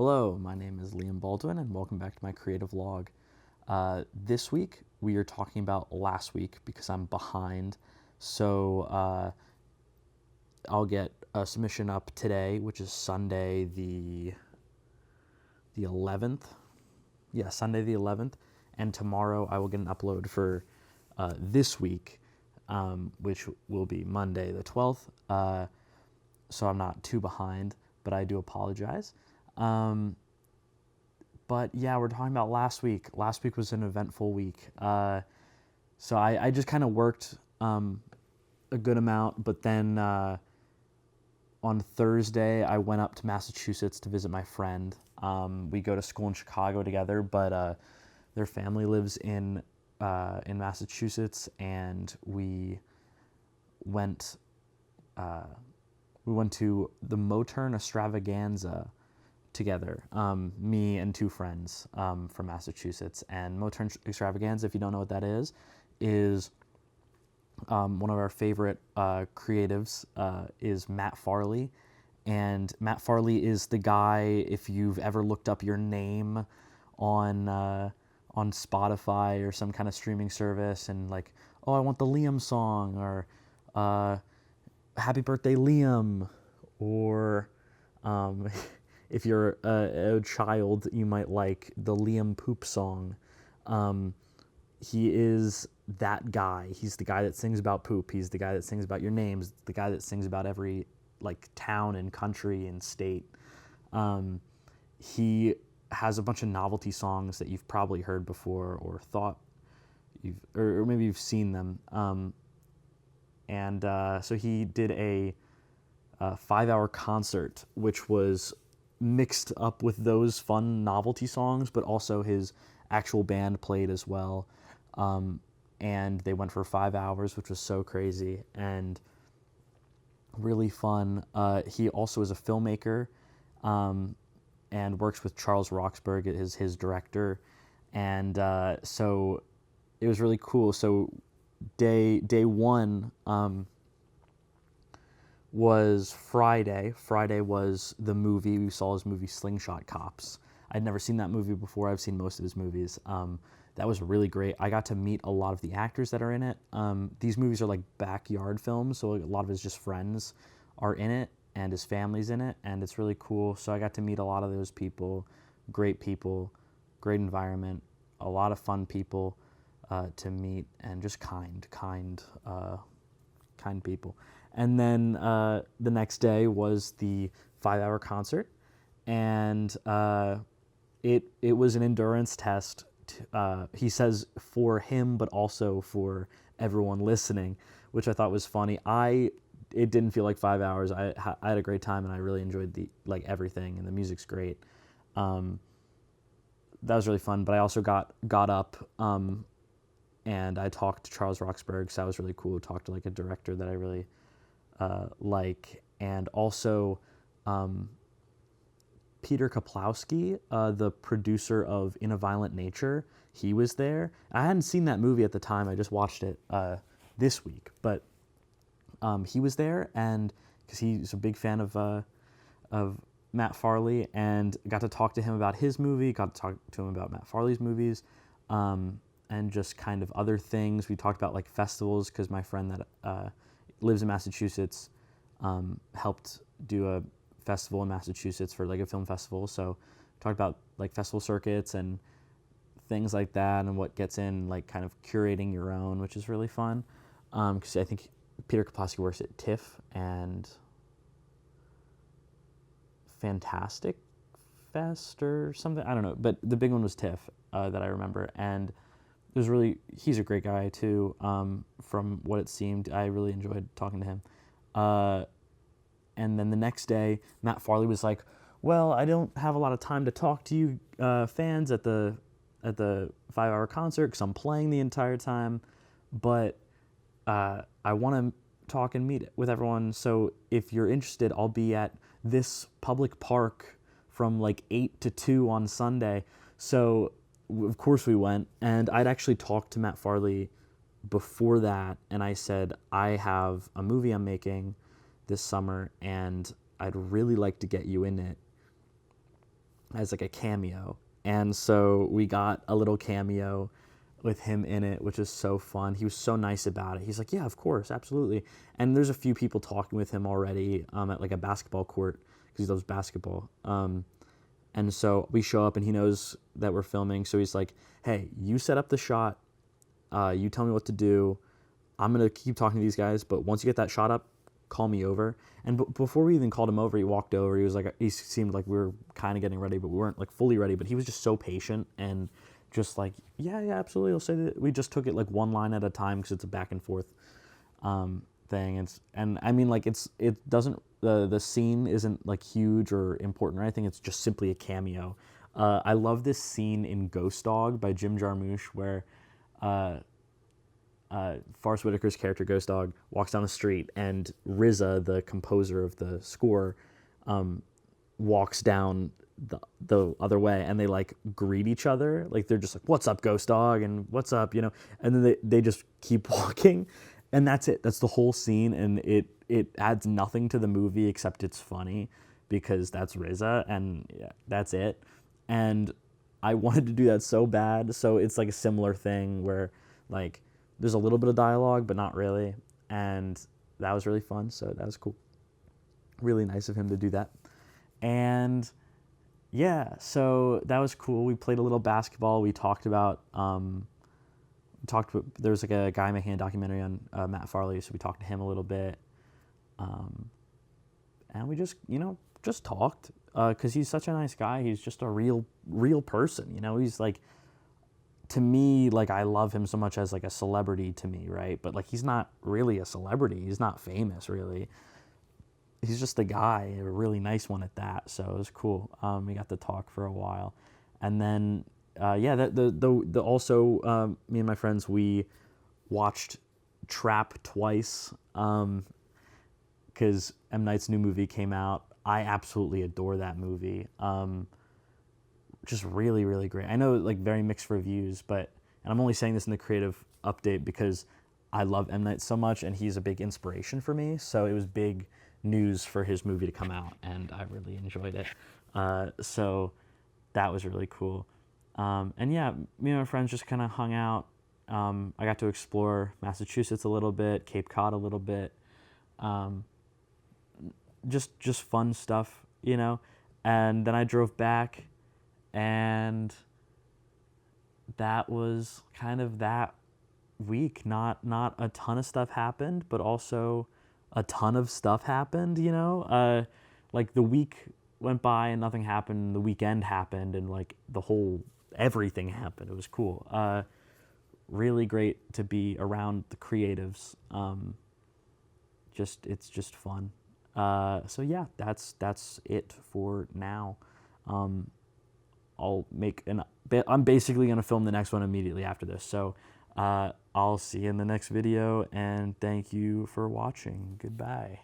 Hello, my name is Liam Baldwin, and welcome back to my creative log. This week, we are talking about last week because I'm behind. So I'll get a submission up today, which is Sunday the 11th. Yeah, Sunday the 11th. And tomorrow I will get an upload for this week, which will be Monday the 12th. So I'm not too behind, but I do apologize. But yeah, we're talking about last week. Last week was an eventful week. So I just kind of worked a good amount, but then on Thursday I went up to Massachusetts to visit my friend. We go to school in Chicago together, but their family lives in Massachusetts, and we went to the Motern Extravaganza together, me and two friends from Massachusetts. And Motern Extravaganza, if you don't know what that is one of our favorite creatives is Matt Farley. And Matt Farley is the guy, if you've ever looked up your name on Spotify or some kind of streaming service and like, oh, I want the Liam song, or Happy Birthday Liam, or if you're a child, you might like the Liam Poop song. He is that guy. He's the guy that sings about poop. He's the guy that sings about your names. The guy that sings about every like town and country and state. He has a bunch of novelty songs that you've probably heard before or thought or maybe you've seen them. So he did a 5-hour concert, which was mixed up with those fun novelty songs, but also his actual band played as well. And they went for 5 hours, which was so crazy and really fun. He also is a filmmaker and works with Charles Roxburgh, is his director. And so it was really cool. So day one was Friday. Friday was the movie. We saw his movie Slingshot Cops. I'd never seen that movie before. I've seen most of his movies. That was really great. I got to meet a lot of the actors that are in it. These movies are like backyard films, so a lot of his just friends are in it, and his family's in it, and it's really cool. So I got to meet a lot of those people, great environment, a lot of fun people to meet, and just kind people. And then the next day was the 5-hour concert, and it was an endurance test. He says for him, but also for everyone listening, which I thought was funny. It didn't feel like 5 hours. I had a great time, and I really enjoyed everything, and the music's great. That was really fun. But I also got up and I talked to Charles Roxburgh, so that was really cool. Talked to like a director that I really like, and also Peter Kaplowski, the producer of In a Violent Nature. He was there. I hadn't seen that movie at the time. I just watched it this week, but he was there, and because he's a big fan of Matt Farley, and got to talk to him about his movie. Got to talk to him about Matt Farley's movies. And just kind of other things. We talked about like festivals, because my friend that lives in Massachusetts helped do a festival in Massachusetts for like a film festival. So talked about like festival circuits and things like that, and what gets in like kind of curating your own, which is really fun. Because I think Peter Kaplowski works at TIFF and Fantastic Fest or something. I don't know, but the big one was TIFF that I remember. And he's a great guy too. From what it seemed, I really enjoyed talking to him. And then the next day, Matt Farley was like, "Well, I don't have a lot of time to talk to you fans at the 5-hour concert because I'm playing the entire time, but I want to talk and meet with everyone. So if you're interested, I'll be at this public park from like 8 to 2 on Sunday." So of course we went, and I'd actually talked to Matt Farley before that, and I said, I have a movie I'm making this summer, and I'd really like to get you in it. as like a cameo. And so we got a little cameo with him in it, which is so fun. He was so nice about it. He's like, yeah, of course, absolutely. And there's a few people talking with him already at like a basketball court because he loves basketball. And so we show up and he knows that we're filming. So he's like, hey, you set up the shot. You tell me what to do. I'm going to keep talking to these guys. But once you get that shot up, call me over. And before we even called him over, he walked over. He was like, he seemed like we were kind of getting ready, but we weren't like fully ready. But he was just so patient and just like, yeah, absolutely. I'll say that. We just took it like one line at a time because it's a back and forth thing. And I mean, like it doesn't, the scene isn't like huge or important or anything. It's just simply a cameo. I love this scene in Ghost Dog by Jim Jarmusch where Forrest Whitaker's character Ghost Dog walks down the street and RZA, the composer of the score, walks down the other way, and they like greet each other. Like they're just like, "What's up, Ghost Dog?" and "What's up," you know. And then they just keep walking, and that's it. That's the whole scene, and it adds nothing to the movie except it's funny because that's RZA, and yeah, that's it. And I wanted to do that so bad, so it's like a similar thing where like there's a little bit of dialogue, but not really. And that was really fun. So that was cool. Really nice of him to do that. And yeah, so that was cool. We played a little basketball. We talked about, there was like a guy making a documentary on Matt Farley. So we talked to him a little bit. And we just, just talked because he's such a nice guy. He's just a real person. He's like, to me, like I love him so much as like a celebrity to me, right? But like he's not really a celebrity. He's not famous really. He's just a guy, a really nice one at that. So it was cool. We got to talk for a while, and then also me and my friends, we watched Trap twice because M. Night's new movie came out. I absolutely adore that movie. Just really, really great. I know like very mixed reviews, and I'm only saying this in the creative update because I love M. Night so much and he's a big inspiration for me. So it was big news for his movie to come out and I really enjoyed it. So that was really cool. And yeah, me and my friends just kind of hung out. I got to explore Massachusetts a little bit, Cape Cod a little bit. Just fun stuff, and then I drove back. And that was kind of that week. Not a ton of stuff happened, but also a ton of stuff happened, like the week went by and nothing happened. The weekend happened and like everything happened. It was cool. Really great to be around the creatives. It's just fun. So yeah, that's it for now. I'm basically going to film the next one immediately after this. So I'll see you in the next video, and thank you for watching. Goodbye.